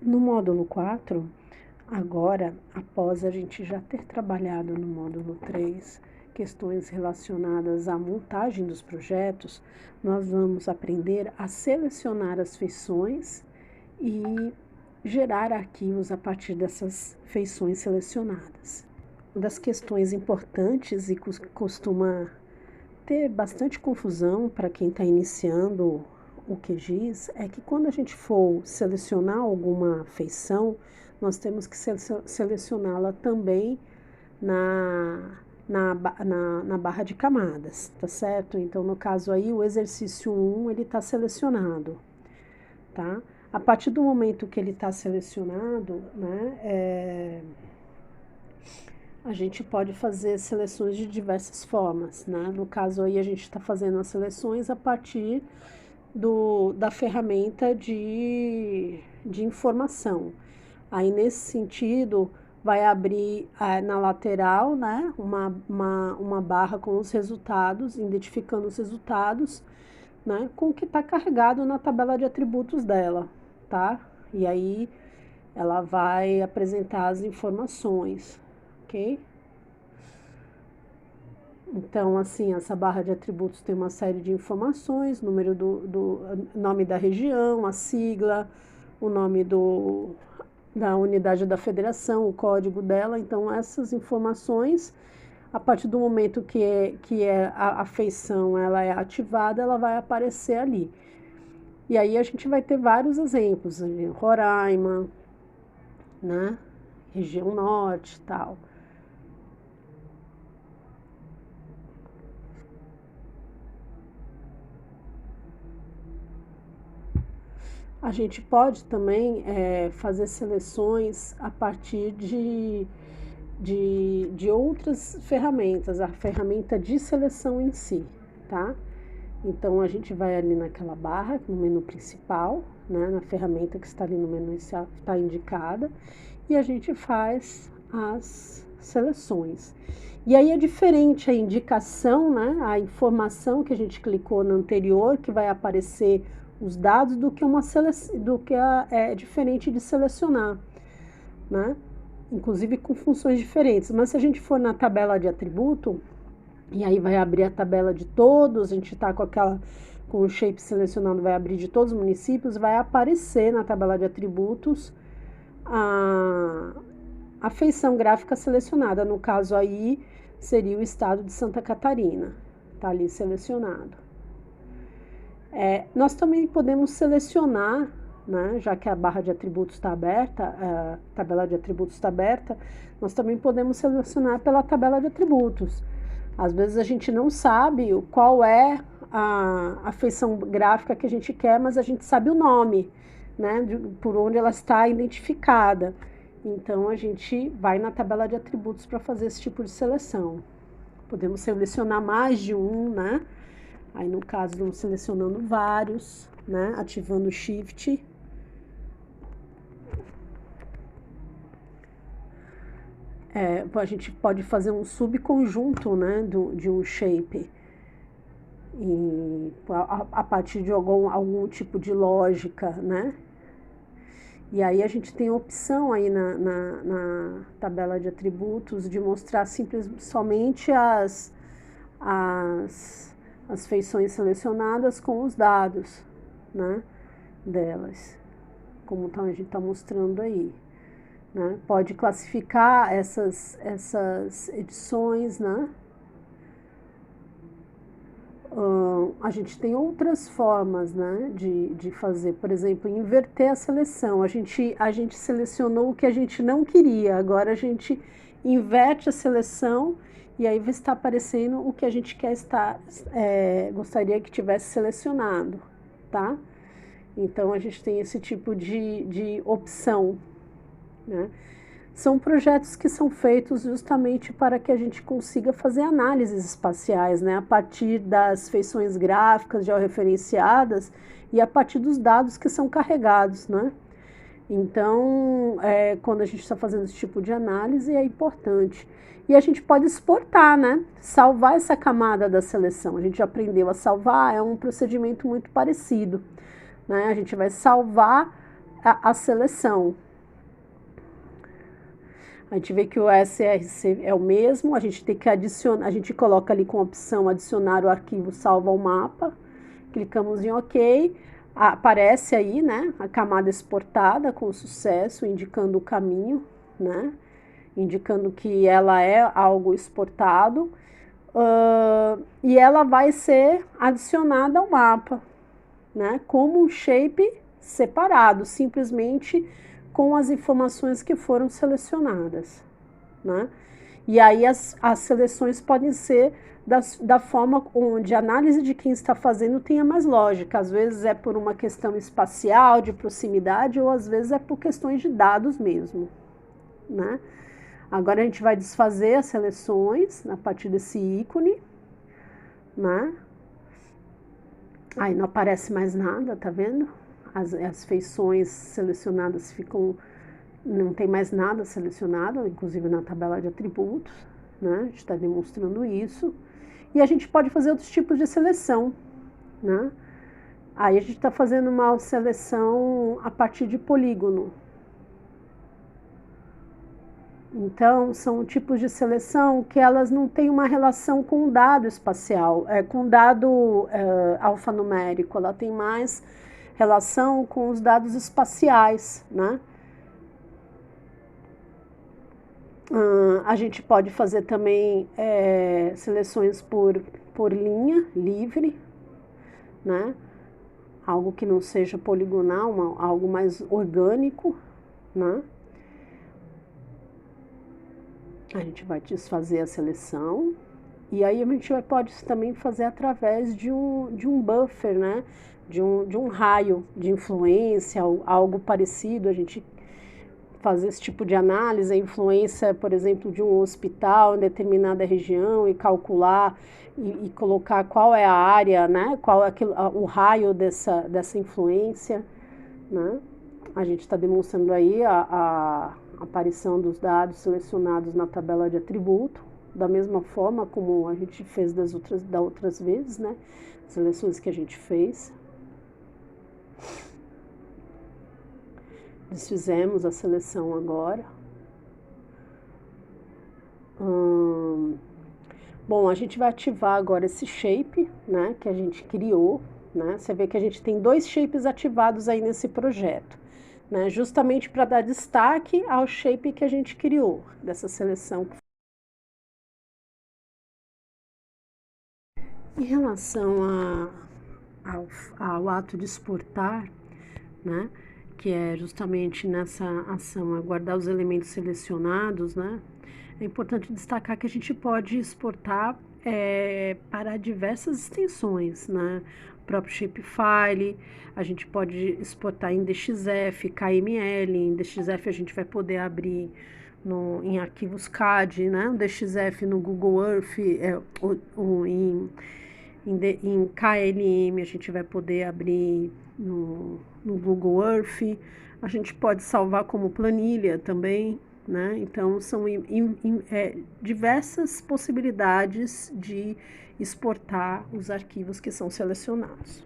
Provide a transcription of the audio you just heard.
No módulo 4, agora, após a gente já ter trabalhado no módulo 3, questões relacionadas à montagem dos projetos, nós vamos aprender a selecionar as feições e gerar arquivos a partir dessas feições selecionadas. Uma das questões importantes e costuma ter bastante confusão para quem está iniciando o QGIS é que quando a gente for selecionar alguma feição, nós temos que selecioná-la também na barra de camadas, tá certo? Então, no caso aí, o exercício 1, ele está selecionado, tá? A partir do momento que ele está selecionado, né, a gente pode fazer seleções de diversas formas, né? No caso aí, a gente está fazendo as seleções a partir da ferramenta de informação. Aí, nesse sentido, vai abrir na lateral, né, uma barra com os resultados, identificando os resultados, né, com o que está carregado na tabela de atributos dela, tá? E aí, ela vai apresentar as informações, ok? Então, assim, essa barra de atributos tem uma série de informações, número do nome da região, a sigla, o nome da unidade da federação, o código dela. Então, essas informações, a partir do momento que a feição ela é ativada, ela vai aparecer ali. E aí a gente vai ter vários exemplos, Roraima, né, região norte e tal. A gente pode também fazer seleções a partir de outras ferramentas, a ferramenta de seleção em si, tá? Então, a gente vai ali naquela barra, no menu principal, né, na ferramenta que está ali no menu está indicada, e a gente faz as seleções. E aí é diferente a indicação, né, a informação que a gente clicou no anterior, que vai aparecer os dados, do que é diferente de selecionar, né? Inclusive com funções diferentes. Mas se a gente for na tabela de atributo, e aí vai abrir a tabela de todos, a gente está com o shape selecionado, vai abrir de todos os municípios, vai aparecer na tabela de atributos a feição gráfica selecionada. No caso aí, seria o estado de Santa Catarina, está ali selecionado. Nós também podemos selecionar, né, já que a barra de atributos está aberta, a tabela de atributos está aberta, nós também podemos selecionar pela tabela de atributos. Às vezes a gente não sabe qual é a feição gráfica que a gente quer, mas a gente sabe o nome, né, por onde ela está identificada. Então, a gente vai na tabela de atributos para fazer esse tipo de seleção. Podemos selecionar mais de um, né? Aí, no caso, vamos selecionando vários, né? Ativando o Shift. A gente pode fazer um subconjunto, né? De um shape. E a partir de algum tipo de lógica, né? E aí a gente tem a opção aí na tabela de atributos de mostrar somente as feições selecionadas com os dados, né, delas, como a gente está mostrando aí, né? Pode classificar essas edições, né? A gente tem outras formas, né, de fazer, por exemplo, inverter a seleção. A gente selecionou o que a gente não queria, agora a gente inverte a seleção e aí vai estar aparecendo o que a gente gostaria que tivesse selecionado, tá? Então, a gente tem esse tipo de opção, né? São projetos que são feitos justamente para que a gente consiga fazer análises espaciais, né? A partir das feições gráficas georreferenciadas e a partir dos dados que são carregados, né? Então, quando a gente está fazendo esse tipo de análise, é importante. E a gente pode exportar, né? Salvar essa camada da seleção. A gente já aprendeu a salvar, é um procedimento muito parecido, né? A gente vai salvar a seleção. A gente vê que o SRC é o mesmo, a gente tem que adicionar, a gente coloca ali com a opção adicionar o arquivo salvo ao mapa, clicamos em OK, aparece aí, né, a camada exportada com sucesso, indicando o caminho, né, indicando que ela é algo exportado, e ela vai ser adicionada ao mapa, né, como um shape separado, simplesmente com as informações que foram selecionadas, né? E aí as seleções podem ser da forma onde a análise de quem está fazendo tenha mais lógica. Às vezes é por uma questão espacial, de proximidade, ou às vezes é por questões de dados mesmo, né? Agora a gente vai desfazer as seleções a partir desse ícone, né? Aí não aparece mais nada, tá vendo? As feições selecionadas ficam, não tem mais nada selecionado, inclusive na tabela de atributos, né? A gente está demonstrando isso. E a gente pode fazer outros tipos de seleção, né? Aí a gente está fazendo uma seleção a partir de polígono. Então, são tipos de seleção que elas não têm uma relação com o dado espacial, com o dado alfanumérico, ela tem mais relação com os dados espaciais, né? A gente pode fazer também seleções por linha livre, né? Algo que não seja poligonal, algo mais orgânico, né? A gente vai desfazer a seleção e aí a gente pode também fazer através de um buffer, né? De um raio de influência, algo parecido. A gente fazer esse tipo de análise, a influência, por exemplo, de um hospital em determinada região e calcular e colocar qual é a área, né? Qual é o raio dessa influência, né? A gente está demonstrando aí a aparição dos dados selecionados na tabela de atributo, da mesma forma como a gente fez das outras vezes, né? Seleções que a gente fez. Desfizemos a seleção agora. Bom, a gente vai ativar agora esse shape, né, que a gente criou, né? Você vê que a gente tem 2 shapes ativados aí nesse projeto, né? Justamente para dar destaque ao shape que a gente criou, dessa seleção. Em relação ao ato de exportar, né, que é justamente nessa ação guardar os elementos selecionados, né, é importante destacar que a gente pode exportar para diversas extensões, né, o próprio shapefile, a gente pode exportar em DXF, KML, em DXF a gente vai poder abrir em arquivos CAD, né, o DXF no Google Earth, em KLM a gente vai poder abrir no Google Earth, a gente pode salvar como planilha também, né? Então são diversas possibilidades de exportar os arquivos que são selecionados.